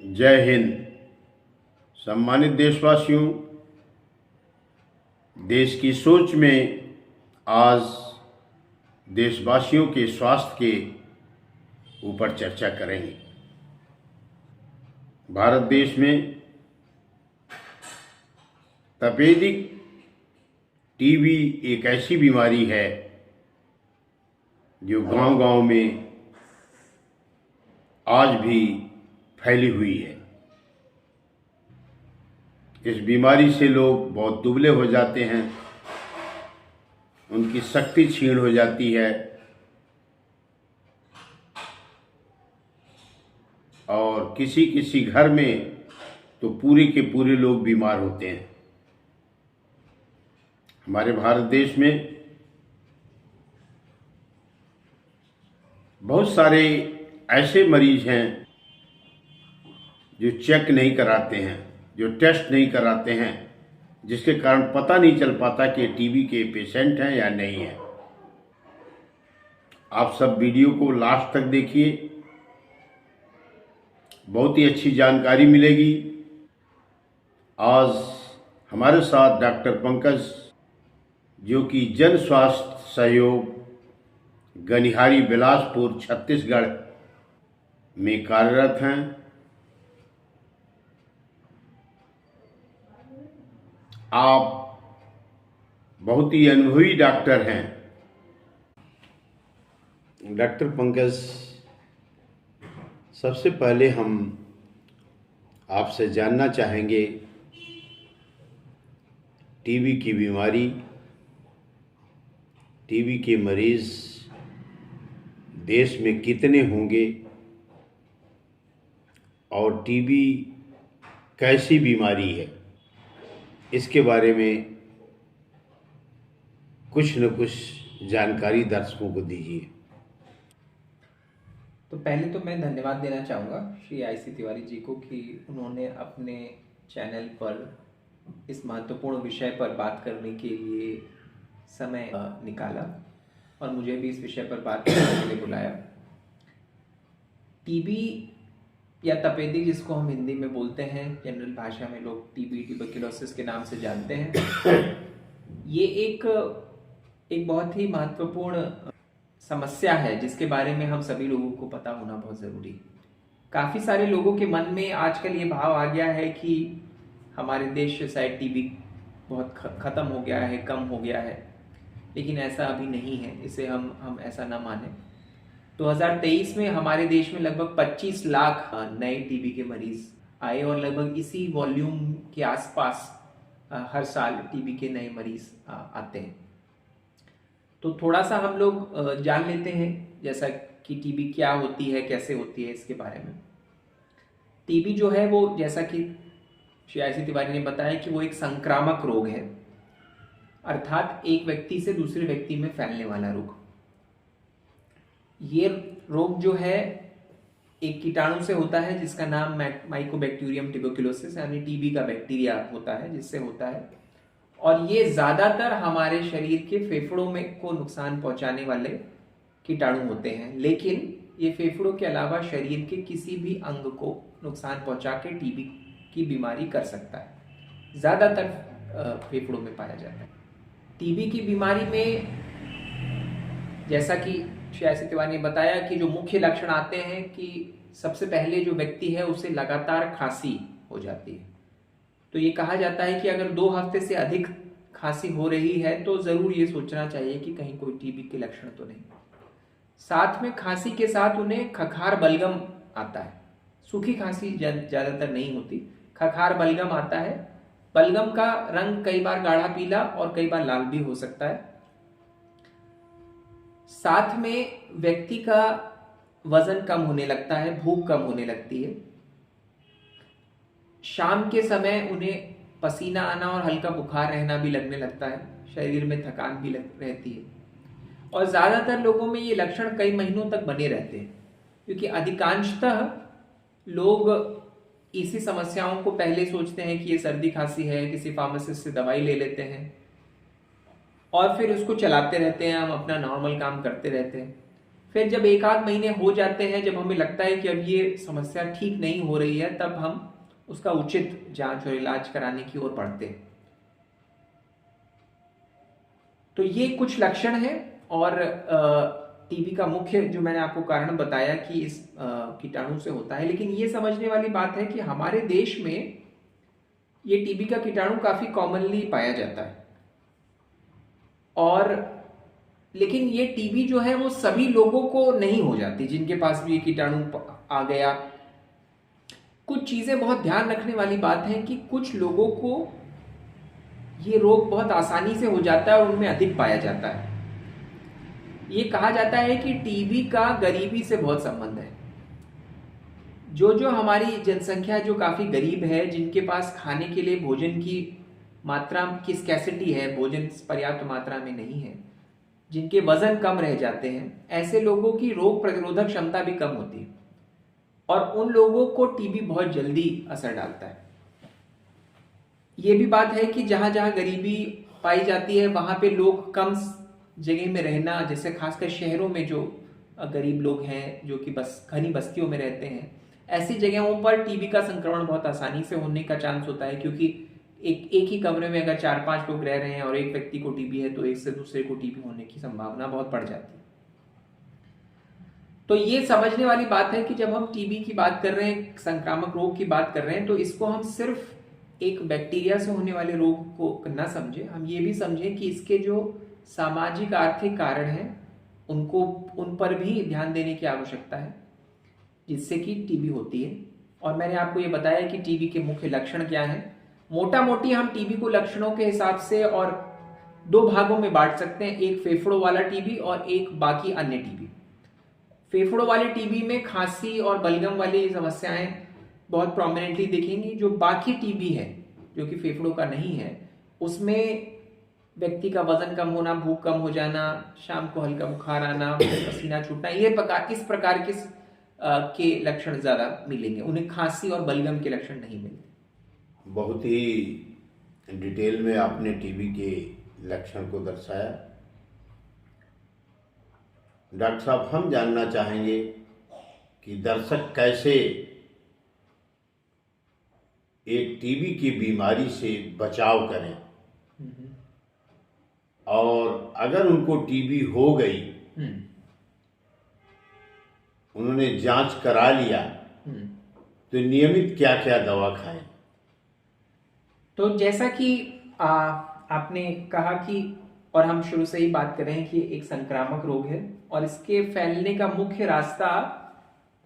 जय हिंद। सम्मानित देशवासियों, देश की सोच में आज देशवासियों के स्वास्थ्य के ऊपर चर्चा करेंगे। भारत देश में तपेदिक टीबी एक ऐसी बीमारी है जो गांव-गांव में आज भी फैली हुई है। इस बीमारी से लोग बहुत दुबले हो जाते हैं, उनकी शक्ति क्षीण हो जाती है और किसी किसी घर में तो पूरे के पूरे लोग बीमार होते हैं। हमारे भारत देश में बहुत सारे ऐसे मरीज हैं जो चेक नहीं कराते हैं, जो टेस्ट नहीं कराते हैं, जिसके कारण पता नहीं चल पाता कि टीबी के पेशेंट हैं या नहीं हैं। आप सब वीडियो को लास्ट तक देखिए, बहुत ही अच्छी जानकारी मिलेगी। आज हमारे साथ डॉक्टर पंकज, जो कि जन स्वास्थ्य सहयोग गनिहारी बिलासपुर छत्तीसगढ़ में कार्यरत हैं। आप बहुत ही अनुभवी डॉक्टर हैं। डॉक्टर पंकज, सबसे पहले हम आपसे जानना चाहेंगे टीबी की बीमारी, टीबी के मरीज देश में कितने होंगे और टीबी कैसी बीमारी है, इसके बारे में कुछ न कुछ जानकारी दर्शकों को दीजिए। तो पहले तो मैं धन्यवाद देना चाहूँगा श्री IC तिवारी जी को कि उन्होंने अपने चैनल पर इस महत्वपूर्ण विषय पर बात करने के लिए समय निकाला और मुझे भी इस विषय पर बात करने के लिए बुलाया। टीबी या तपेदिक, जिसको हम हिंदी में बोलते हैं, जनरल भाषा में लोग टीबी ट्यूबरकुलोसिस के नाम से जानते हैं, ये एक बहुत ही महत्वपूर्ण समस्या है जिसके बारे में हम सभी लोगों को पता होना बहुत ज़रूरी है। काफ़ी सारे लोगों के मन में आजकल ये भाव आ गया है कि हमारे देश से शायद टीबी बहुत ख़त्म हो गया है, कम हो गया है, लेकिन ऐसा अभी नहीं है। इसे हम ऐसा ना माने। 2023 में हमारे देश में लगभग 25 लाख नए टीबी के मरीज आए और लगभग इसी वॉल्यूम के आसपास हर साल टीबी के नए मरीज आते हैं। तो थोड़ा सा हम लोग जान लेते हैं जैसा कि टीबी क्या होती है, कैसे होती है, इसके बारे में। टीबी जो है वो, जैसा कि श्री IC तिवारी ने बताया, कि वो एक संक्रामक रोग है, अर्थात एक व्यक्ति से दूसरे व्यक्ति में फैलने वाला रोग। ये रोग जो है एक कीटाणु से होता है जिसका नाम माइकोबैक्टीरियम ट्यूबरकुलोसिस यानी टीबी का बैक्टीरिया होता है, जिससे होता है। और ये ज़्यादातर हमारे शरीर के फेफड़ों में को नुकसान पहुंचाने वाले कीटाणु होते हैं, लेकिन ये फेफड़ों के अलावा शरीर के किसी भी अंग को नुकसान पहुंचा के टीबी की बीमारी कर सकता है। ज़्यादातर फेफड़ों में पाया जाता है। टीबी की बीमारी में, जैसा कि श्री IC तिवारी ने बताया, कि जो मुख्य लक्षण आते हैं कि सबसे पहले जो व्यक्ति है उसे लगातार खांसी हो जाती है। तो ये कहा जाता है कि अगर 2 हफ्ते से अधिक खांसी हो रही है तो ज़रूर ये सोचना चाहिए कि कहीं कोई टीबी के लक्षण तो नहीं। साथ में खांसी के साथ उन्हें खखार बलगम आता है। सूखी खांसी ज़्यादातर नहीं होती, खखार बलगम आता है। बलगम का रंग कई बार गाढ़ा पीला और कई बार लाल भी हो सकता है। साथ में व्यक्ति का वजन कम होने लगता है, भूख कम होने लगती है। शाम के समय उन्हें पसीना आना और हल्का बुखार रहना भी लगने लगता है। शरीर में थकान भी रहती है और ज़्यादातर लोगों में ये लक्षण कई महीनों तक बने रहते हैं, क्योंकि अधिकांशतः लोग इसी समस्याओं को पहले सोचते हैं कि ये सर्दी खांसी है, किसी फार्मासिस्ट से दवाई ले लेते हैं और फिर उसको चलाते रहते हैं, हम अपना नॉर्मल काम करते रहते हैं। फिर जब एक आध महीने हो जाते हैं, जब हमें लगता है कि अब ये समस्या ठीक नहीं हो रही है, तब हम उसका उचित जांच और इलाज कराने की ओर बढ़ते हैं। तो ये कुछ लक्षण हैं। और टीबी का मुख्य जो मैंने आपको कारण बताया कि इस कीटाणु से होता है। लेकिन ये समझने वाली बात है कि हमारे देश में ये टीबी का कीटाणु काफी कॉमनली पाया जाता है, और लेकिन ये टीबी जो है वो सभी लोगों को नहीं हो जाती जिनके पास भी ये कीटाणु आ गया। कुछ चीजें बहुत ध्यान रखने वाली बात है कि कुछ लोगों को ये रोग बहुत आसानी से हो जाता है और उनमें अधिक पाया जाता है। ये कहा जाता है कि टीबी का गरीबी से बहुत संबंध है। जो हमारी जनसंख्या जो काफी गरीब है, जिनके पास खाने के लिए भोजन की मात्रा की स्कैसिटी है, भोजन पर्याप्त मात्रा में नहीं है, जिनके वजन कम रह जाते हैं, ऐसे लोगों की रोग प्रतिरोधक क्षमता भी कम होती है और उन लोगों को टीबी बहुत जल्दी असर डालता है। ये भी बात है कि जहां जहां गरीबी पाई जाती है वहां पे लोग कम जगह में रहना, जैसे खासकर शहरों में जो गरीब लोग हैं जो कि बस घनी बस्तियों में रहते हैं, ऐसी जगहों पर टीबी का संक्रमण बहुत आसानी से होने का चांस होता है, क्योंकि एक ही कमरे में अगर 4-5 लोग रह रहे हैं और एक व्यक्ति को टीबी है तो एक से दूसरे को टीबी होने की संभावना बहुत बढ़ जाती है। तो ये समझने वाली बात है कि जब हम टीबी की बात कर रहे हैं, संक्रामक रोग की बात कर रहे हैं, तो इसको हम सिर्फ एक बैक्टीरिया से होने वाले रोग को न समझें, हम ये भी समझें कि इसके जो सामाजिक आर्थिक कारण हैं उन पर भी ध्यान देने की आवश्यकता है, जिससे कि टीबी होती है। और मैंने आपको ये बताया कि टीबी के मुख्य लक्षण क्या हैं। मोटा मोटी हम टीबी को लक्षणों के हिसाब से और 2 भागों में बांट सकते हैं, एक फेफड़ों वाला टीबी और एक बाकी अन्य टीबी। फेफड़ों वाले टीबी में खांसी और बलगम वाली समस्याएं बहुत प्रोमिनेंटली दिखेंगी। जो बाकी टीबी है जो कि फेफड़ों का नहीं है, उसमें व्यक्ति का वजन कम होना, भूख कम हो जाना, शाम को हल्का बुखार आना, पसीना छूटना, इस प्रकार के लक्षण ज्यादा मिलेंगे। उन्हें खांसी और बलगम के लक्षण नहीं मिलेंगे। बहुत ही डिटेल में आपने टीबी के लक्षण को दर्शाया। डॉक्टर साहब, हम जानना चाहेंगे कि दर्शक कैसे एक टीबी की बीमारी से बचाव करें, और अगर उनको टीबी हो गई, उन्होंने जांच करा लिया, तो नियमित क्या क्या दवा खाएं? तो जैसा कि आपने कहा कि, और हम शुरू से ही बात कर रहे हैं कि एक संक्रामक रोग है और इसके फैलने का मुख्य रास्ता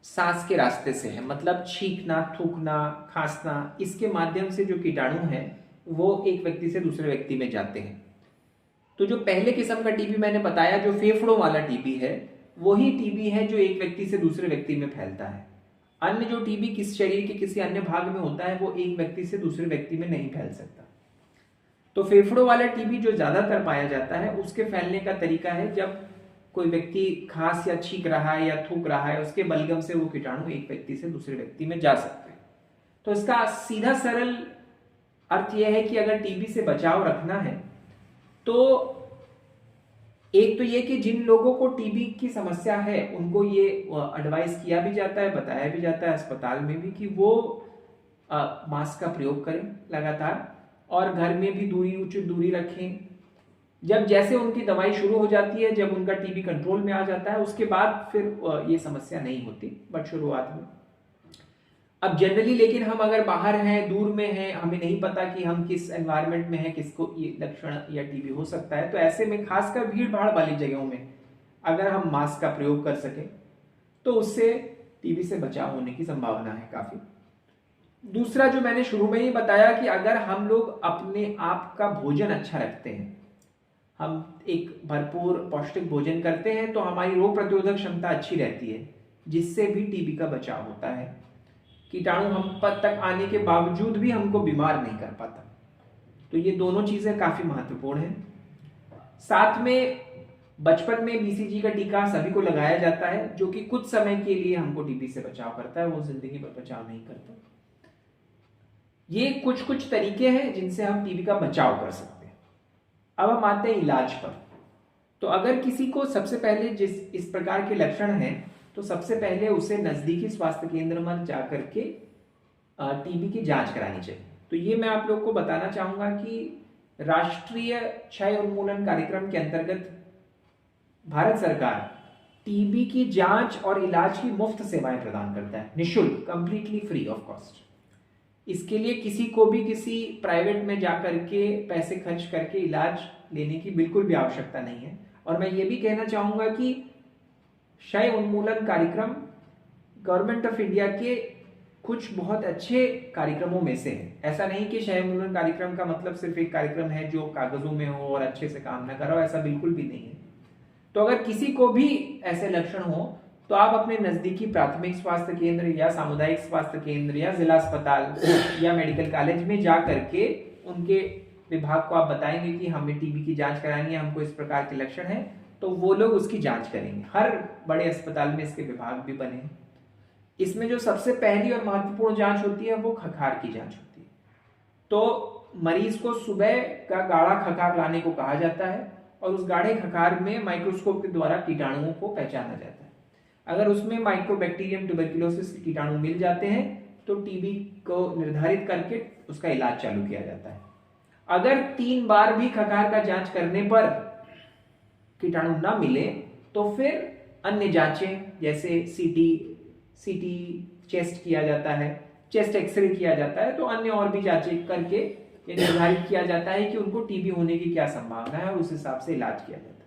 सांस के रास्ते से है। मतलब छींकना, थूकना, खांसना, इसके माध्यम से जो कीटाणु हैं वो एक व्यक्ति से दूसरे व्यक्ति में जाते हैं। तो जो पहले किस्म का टीबी मैंने बताया, जो फेफड़ों वाला टीबी है, वही टीबी है जो एक व्यक्ति से दूसरे व्यक्ति में फैलता है। अन्य जो टीबी किस शरीर के किसी अन्य भाग में होता है वो एक व्यक्ति से दूसरे व्यक्ति में नहीं फैल सकता। तो फेफड़ों वाला टीबी जो ज्यादातर पाया जाता है, उसके फैलने का तरीका है जब कोई व्यक्ति खांस या छींक रहा है या थूक रहा है, उसके बलगम से वो कीटाणु एक व्यक्ति से दूसरे व्यक्ति में जा सकते हैं। तो इसका सीधा सरल अर्थ यह है कि अगर टीबी से बचाव रखना है तो एक तो ये कि जिन लोगों को टीबी की समस्या है उनको ये एडवाइस किया भी जाता है, बताया भी जाता है अस्पताल में भी, कि वो मास्क का प्रयोग करें लगातार और घर में भी उचित दूरी रखें। जब जैसे उनकी दवाई शुरू हो जाती है, जब उनका टीबी कंट्रोल में आ जाता है, उसके बाद फिर ये समस्या नहीं होती, बट शुरुआत में। अब जनरली लेकिन हम अगर बाहर हैं, दूर में हैं, हमें नहीं पता कि हम किस एनवायरनमेंट में हैं, किसको ये लक्षण या टीबी हो सकता है, तो ऐसे में खासकर भीड़ भाड़ वाली जगहों में अगर हम मास्क का प्रयोग कर सकें तो उससे टीबी से बचाव होने की संभावना है काफी। दूसरा जो मैंने शुरू में ही बताया कि अगर हम लोग अपने आप का भोजन अच्छा रखते हैं, हम एक भरपूर पौष्टिक भोजन करते हैं, तो हमारी रोग प्रतिरोधक क्षमता अच्छी रहती है, जिससे भी टीबी का बचाव होता है। कीटाणु हम तक आने के बावजूद भी हमको बीमार नहीं कर पाता। तो ये दोनों चीजें काफी महत्वपूर्ण हैं। साथ में बचपन में बीसीजी का टीका सभी को लगाया जाता है, जो कि कुछ समय के लिए हमको टीबी से बचाव करता है, वो जिंदगी भर बचाव नहीं करता। ये कुछ तरीके हैं जिनसे हम टीबी का बचाव कर सकते हैं। अब हम आते हैं इलाज पर। तो अगर किसी को सबसे पहले इस प्रकार के लक्षण हैं तो सबसे पहले उसे नजदीकी स्वास्थ्य केंद्र में जाकर के टीबी की जांच करानी चाहिए। तो ये मैं आप लोग को बताना चाहूंगा कि राष्ट्रीय क्षय उन्मूलन कार्यक्रम के अंतर्गत भारत सरकार टीबी की जांच और इलाज की मुफ्त सेवाएं प्रदान करता है, निःशुल्क, कंप्लीटली फ्री ऑफ कॉस्ट। इसके लिए किसी को भी किसी प्राइवेट में जाकर के पैसे खर्च करके इलाज लेने की बिल्कुल भी आवश्यकता नहीं है। और मैं ये भी कहना चाहूंगा कि क्षय उन्मूलन कार्यक्रम गवर्नमेंट ऑफ इंडिया के कुछ बहुत अच्छे कार्यक्रमों में से है। ऐसा नहीं कि क्षय उन्मूलन कार्यक्रम का मतलब सिर्फ एक कार्यक्रम है जो कागजों में हो और अच्छे से काम न करो, ऐसा बिल्कुल भी नहीं है। तो अगर किसी को भी ऐसे लक्षण हो तो आप अपने नजदीकी प्राथमिक स्वास्थ्य केंद्र या सामुदायिक स्वास्थ्य केंद्र या जिला अस्पताल या मेडिकल कॉलेज में जा करके उनके विभाग को आप बताएंगे कि हमें टीबी की जांच करानी है, हमको इस प्रकार के लक्षण हैं, तो वो लोग उसकी जांच करेंगे। हर बड़े अस्पताल में इसके विभाग भी बने हैं। इसमें जो सबसे पहली और महत्वपूर्ण जांच होती है वो खखार की जांच होती है। तो मरीज को सुबह का गाढ़ा खखार लाने को कहा जाता है और उस गाढ़े खखार में माइक्रोस्कोप के द्वारा कीटाणुओं को पहचाना जाता है। अगर उसमें माइकोबैक्टीरियम ट्यूबरकुलोसिस के कीटाणु मिल जाते हैं तो टीबी को निर्धारित करके उसका इलाज चालू किया जाता है। अगर 3 बार भी खखार का जांच करने पर कीटाणु ना मिले तो फिर अन्य जांचें जैसे सीटी चेस्ट किया जाता है, चेस्ट एक्सरे किया जाता है, तो अन्य और भी जांचें करके ये निर्धारित किया जाता है कि उनको टीबी होने की क्या संभावना है और उस हिसाब से इलाज किया जाता है।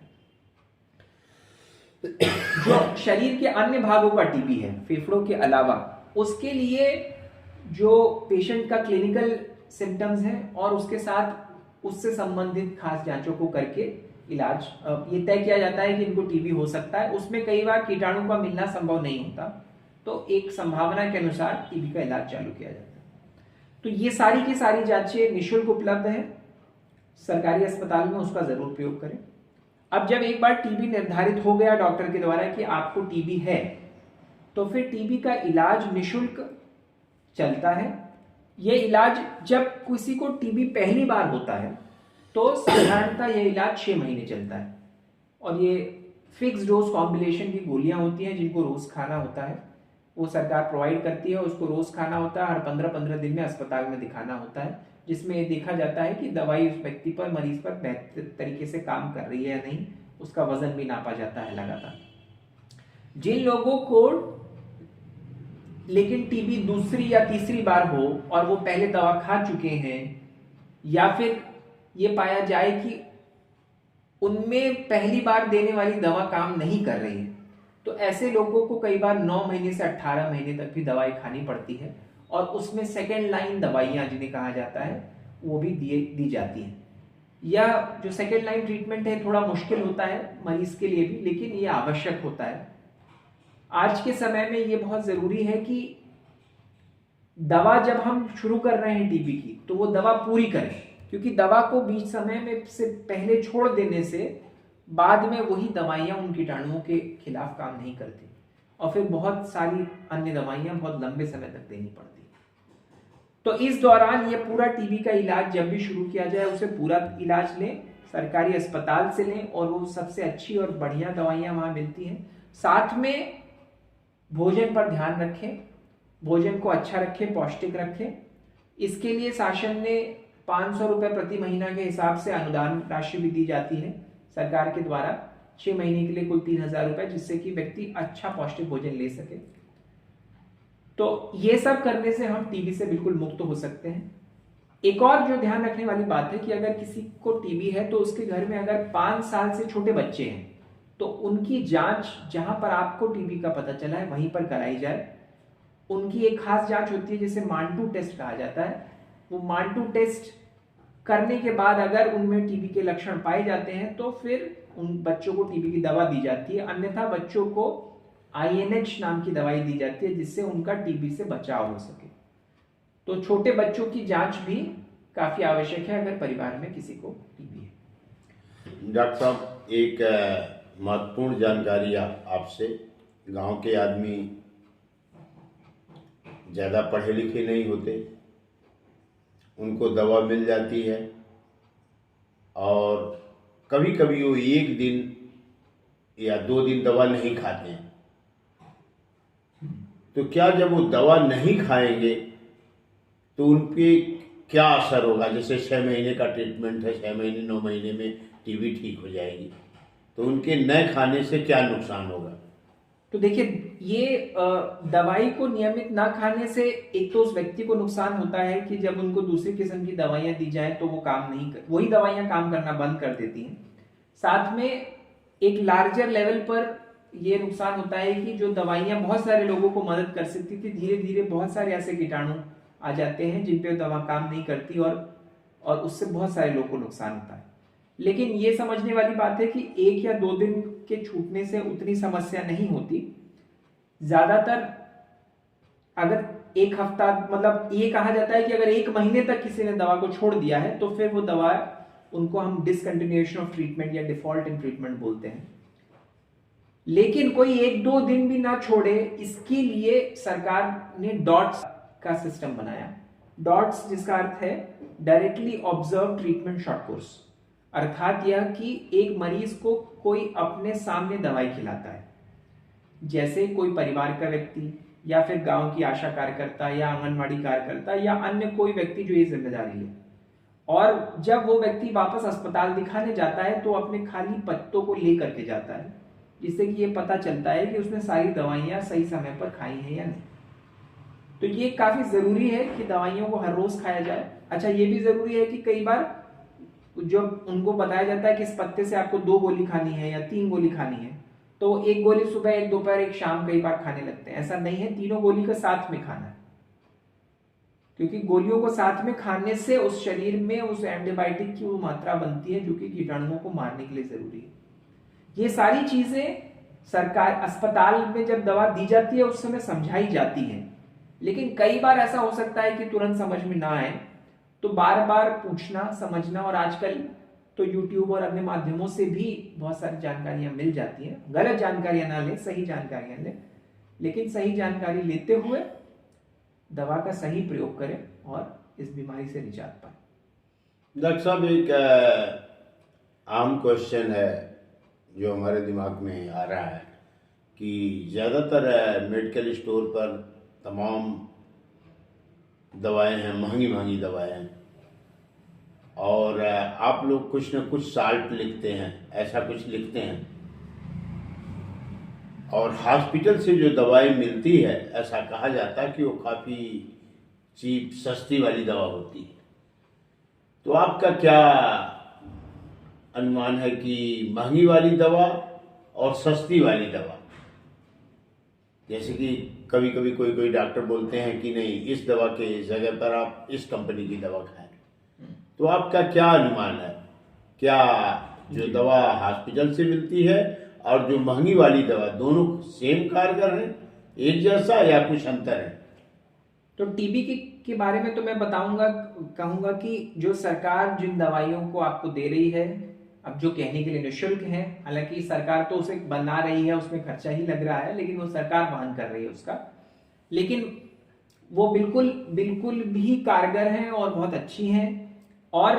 जो शरीर के अन्य भागों का टीबी है, फेफड़ों के अलावा, उसके लिए जो पेशेंट का क्लिनिकल सिम्टम्स हैं और उसके साथ उससे संबंधित खास जांचों को करके इलाज ये तय किया जाता है कि इनको टीबी हो सकता है। उसमें कई बार कीटाणु का मिलना संभव नहीं होता, तो एक संभावना के अनुसार टीबी का इलाज चालू किया जाता है। तो ये सारी की सारी जांचें निःशुल्क उपलब्ध है, सरकारी अस्पताल में उसका जरूर प्रयोग करें। अब जब एक बार टीबी निर्धारित हो गया डॉक्टर के द्वारा कि आपको टीबी है, तो फिर टीबी का इलाज निःशुल्क चलता है। यह इलाज जब किसी को टीबी पहली बार होता है तो साधारणतः यह इलाज 6 महीने चलता है और ये फिक्स डोज कॉम्बिनेशन की गोलियां होती हैं जिनको रोज खाना होता है, वो सरकार प्रोवाइड करती है। उसको रोज खाना होता है, हर 15-15 दिन में अस्पताल में दिखाना होता है, जिसमें ये देखा जाता है कि दवाई उस व्यक्ति पर, मरीज पर बेहतर तरीके से काम कर रही है या नहीं। उसका वजन भी नापा जाता है लगातार। जिन लोगों को लेकिन टीबी दूसरी या तीसरी बार हो और वो पहले दवा खा चुके हैं या फिर ये पाया जाए कि उनमें पहली बार देने वाली दवा काम नहीं कर रही है, तो ऐसे लोगों को कई बार 9 महीने से 18 महीने तक भी दवाई खानी पड़ती है और उसमें सेकेंड लाइन दवाइयां जिन्हें कहा जाता है वो भी दी जाती हैं। या जो सेकेंड लाइन ट्रीटमेंट है थोड़ा मुश्किल होता है मरीज के लिए भी, लेकिन ये आवश्यक होता है। आज के समय में ये बहुत जरूरी है कि दवा जब हम शुरू कर रहे हैं टीबी की तो वो दवा पूरी करें, क्योंकि दवा को बीच समय में से पहले छोड़ देने से बाद में वही दवाइयां उन कीटाणुओं के खिलाफ काम नहीं करती और फिर बहुत सारी अन्य दवाइयां बहुत लंबे समय तक देनी पड़ती। तो इस दौरान ये पूरा टीबी का इलाज जब भी शुरू किया जाए उसे पूरा इलाज लें, सरकारी अस्पताल से लें और वो सबसे अच्छी और बढ़िया दवाइयां वहां मिलती हैं। साथ में भोजन पर ध्यान रखें, भोजन को अच्छा रखें, पौष्टिक रखें। इसके लिए शासन ने 500 रुपये प्रति महीना के हिसाब से अनुदान राशि भी दी जाती है सरकार के द्वारा 6 महीने के लिए कुल 3000 रुपये, जिससे कि व्यक्ति अच्छा पौष्टिक भोजन ले सके। तो ये सब करने से हम टीबी से बिल्कुल मुक्त हो सकते हैं। एक और जो ध्यान रखने वाली बात है कि अगर किसी को टीबी है तो उसके घर में अगर 5 साल से छोटे बच्चे हैं तो उनकी जांच जहां पर आपको टीबी का पता चला है वहीं पर कराई जाए। उनकी एक खास जांच होती है जिसे मांटू टेस्ट कहा जाता है। वो मांटू टेस्ट करने के बाद अगर उनमें टीबी के लक्षण पाए जाते हैं तो फिर उन बच्चों को टीबी की दवा दी जाती है, अन्यथा बच्चों को INH नाम की दवाई दी जाती है जिससे उनका टीबी से बचाव हो सके। तो छोटे बच्चों की जांच भी काफी आवश्यक है अगर परिवार में किसी को टीबी है। डॉक्टर साहब, एक महत्वपूर्ण जानकारी आपसे, गांव के आदमी ज़्यादा पढ़े लिखे नहीं होते, उनको दवा मिल जाती है और कभी कभी वो एक दिन या 2 दिन दवा नहीं खाते हैं, तो क्या जब वो दवा नहीं खाएंगे तो उन पे क्या असर होगा? जैसे 6 महीने का ट्रीटमेंट है, 6 महीने 9 महीने में टीबी ठीक हो जाएगी, तो उनके न खाने से क्या नुकसान होगा? तो देखिए, ये दवाई को नियमित ना खाने से एक तो उस व्यक्ति को नुकसान होता है कि जब उनको दूसरी किस्म की दवाइयां दी जाएं तो वो काम नहीं कर, वही दवाइयां काम करना बंद कर देती हैं। साथ में एक लार्जर लेवल पर ये नुकसान होता है कि जो दवाइयां बहुत सारे लोगों को मदद कर सकती थी, धीरे धीरे बहुत सारे ऐसे कीटाणु आ जाते हैं जिन पे दवा काम नहीं करती और उससे बहुत सारे लोगों को नुकसान होता है। लेकिन ये समझने वाली बात है कि 1 या 2 दिन के छूटने से उतनी समस्या नहीं होती। ज्यादातर अगर 1 हफ्ता, मतलब ये कहा जाता है कि अगर 1 महीने तक किसी ने दवा को छोड़ दिया है तो फिर वो दवा, उनको हम डिसकंटिन्यूएशन ऑफ ट्रीटमेंट या डिफॉल्ट इन ट्रीटमेंट बोलते हैं। लेकिन कोई 1-2 दिन भी ना छोड़े, इसके लिए सरकार ने डॉट्स का सिस्टम बनाया। डॉट्स जिसका अर्थ है directly observe treatment short course, अर्थात यह कि एक मरीज को कोई अपने सामने दवाई खिलाता है, जैसे कोई परिवार का व्यक्ति या फिर गांव की आशा कार्यकर्ता या आंगनवाड़ी कार्यकर्ता या अन्य कोई व्यक्ति जो ये जिम्मेदारी ले, और जब वो व्यक्ति वापस अस्पताल दिखाने जाता है तो अपने खाली पत्तों को लेकर के जाता है, जिससे कि ये पता चलता है कि उसने सारी दवाइयां सही समय पर खाई हैं या नहीं। तो ये काफी जरूरी है कि दवाइयों को हर रोज खाया जाए। अच्छा, ये भी जरूरी है कि कई बार जब उनको बताया जाता है कि इस पत्ते से आपको 2 गोली खानी है या 3 गोली खानी है, तो 1 गोली सुबह, 1 दोपहर, 1 शाम कई बार खाने लगते हैं। ऐसा नहीं है, तीनों गोली का साथ में खाना है, क्योंकि गोलियों को साथ में खाने से उस शरीर में उस एंटीबायोटिक की वो मात्रा बनती है जो कि कीटाणुओं को मारने के लिए जरूरी है। ये सारी चीजें सरकार अस्पताल में जब दवा दी जाती है उस समय समझाई जाती है, लेकिन कई बार ऐसा हो सकता है कि तुरंत समझ में ना आए, तो बार बार पूछना, समझना, और आजकल तो YouTube और अन्य माध्यमों से भी बहुत सारी जानकारियां मिल जाती हैं। गलत जानकारियां ना लें, सही जानकारियां लें, लेकिन सही जानकारी लेते हुए दवा का सही प्रयोग करें और इस बीमारी से निजात पाएं। डॉक्टर साहब, एक आम क्वेश्चन है जो हमारे दिमाग में आ रहा है कि ज़्यादातर मेडिकल स्टोर पर तमाम दवाएं हैं, महंगी महंगी दवाएं हैं, और आप लोग कुछ न कुछ साल्ट लिखते हैं, ऐसा कुछ लिखते हैं, और हॉस्पिटल से जो दवाएं मिलती है ऐसा कहा जाता है कि वो काफ़ी चीप, सस्ती वाली दवा होती है। तो आपका क्या अनुमान है कि महंगी वाली दवा और सस्ती वाली दवा, जैसे कि कभी कभी कोई कोई डॉक्टर बोलते हैं कि नहीं, इस दवा के जगह पर आप इस कंपनी की दवा खाएं, तो आपका क्या अनुमान है? क्या जो दवा हॉस्पिटल से मिलती है और जो महंगी वाली दवा, दोनों सेम कारगर है, एक जैसा, या कुछ अंतर है? तो टीबी के बारे में तो मैं कहूंगा कि जो सरकार जिन दवाइयों को आपको दे रही है, अब जो कहने के लिए निःशुल्क है, हालांकि सरकार तो उसे बना रही है, उसमें खर्चा ही लग रहा है, लेकिन वो सरकार वहन कर रही है उसका, लेकिन वो बिल्कुल बिल्कुल भी कारगर हैं और बहुत अच्छी हैं। और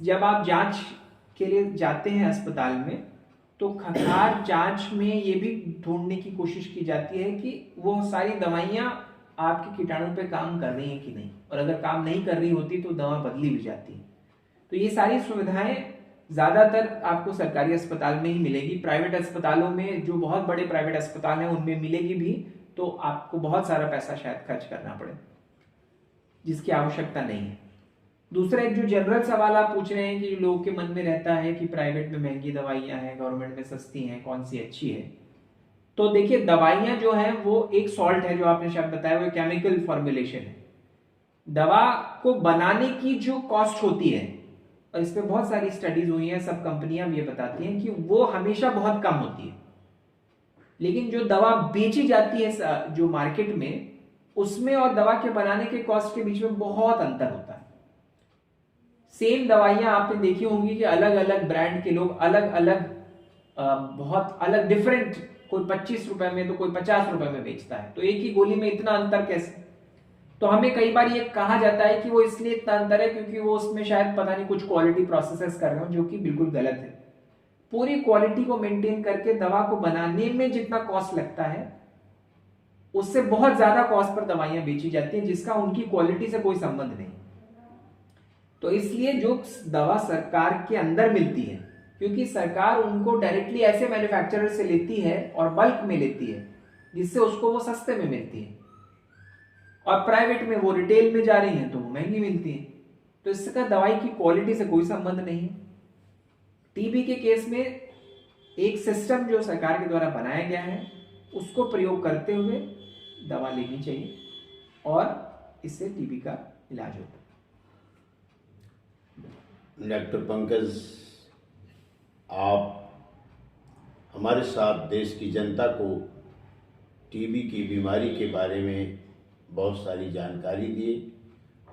जब आप जांच के लिए जाते हैं अस्पताल में, तो हर जांच में ये भी ढूंढने की कोशिश की जाती है कि वो सारी दवाइयां आपके कीटाणु पे काम कर रही हैं कि नहीं, और अगर काम नहीं कर रही होती तो दवा बदली भी जाती है। तो ये सारी सुविधाएं ज्यादातर आपको सरकारी अस्पताल में ही मिलेगी। प्राइवेट अस्पतालों में, जो बहुत बड़े प्राइवेट अस्पताल हैं, उनमें मिलेगी भी, तो आपको बहुत सारा पैसा शायद खर्च करना पड़े, जिसकी आवश्यकता नहीं है। दूसरा एक जो जनरल सवाल आप पूछ रहे हैं कि लोगों के मन में रहता है कि प्राइवेट में महंगी दवाइयां हैं, गवर्नमेंट में सस्ती हैं, कौन सी अच्छी है? तो देखिए, दवाइयां जो हैं वो एक सॉल्ट है, जो आपने शायद बताया, वो केमिकल फॉर्मुलेशन है। दवा को बनाने की जो कॉस्ट होती है, और इस पे बहुत सारी स्टडीज हुई हैं, सब कंपनियां भी ये बताती हैं कि वो हमेशा बहुत कम होती है, लेकिन जो दवा बेची जाती है जो मार्केट में, उसमें और दवा के बनाने के कॉस्ट के बीच में बहुत अंतर होता है। सेम दवाइयां आपने देखी होंगी कि अलग अलग ब्रांड के लोग अलग अलग बहुत अलग डिफरेंट, कोई 25 रुपए में तो कोई 50 रुपए में बेचता है, तो एक ही गोली में इतना अंतर कैसे? तो हमें कई बार ये कहा जाता है कि वो इसलिए इतना अंतर है क्योंकि वो उसमें शायद पता नहीं कुछ क्वालिटी प्रोसेसेस कर रहे हो, जो कि बिल्कुल गलत है। पूरी क्वालिटी को मेंटेन करके दवा को बनाने में जितना कॉस्ट लगता है उससे बहुत ज्यादा कॉस्ट पर दवाइयां बेची जाती हैं, जिसका उनकी क्वालिटी से कोई संबंध नहीं। तो इसलिए जो दवा सरकार के अंदर मिलती है, क्योंकि सरकार उनको डायरेक्टली ऐसे मैन्युफैक्चरर से लेती है और बल्क में लेती है जिससे उसको वो सस्ते में मिलती है, और प्राइवेट में वो रिटेल में जा रही हैं तो वो महंगी मिलती है। तो इसका दवाई की क्वालिटी से कोई संबंध नहीं है। टीबी के केस में एक सिस्टम जो सरकार के द्वारा बनाया गया है उसको प्रयोग करते हुए दवा लेनी चाहिए और इससे टीबी का इलाज होता है। डॉक्टर पंकज, आप हमारे साथ देश की जनता को टीबी की बीमारी के बारे में बहुत सारी जानकारी दी।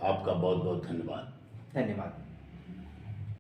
आपका बहुत बहुत धन्यवाद। धन्यवाद।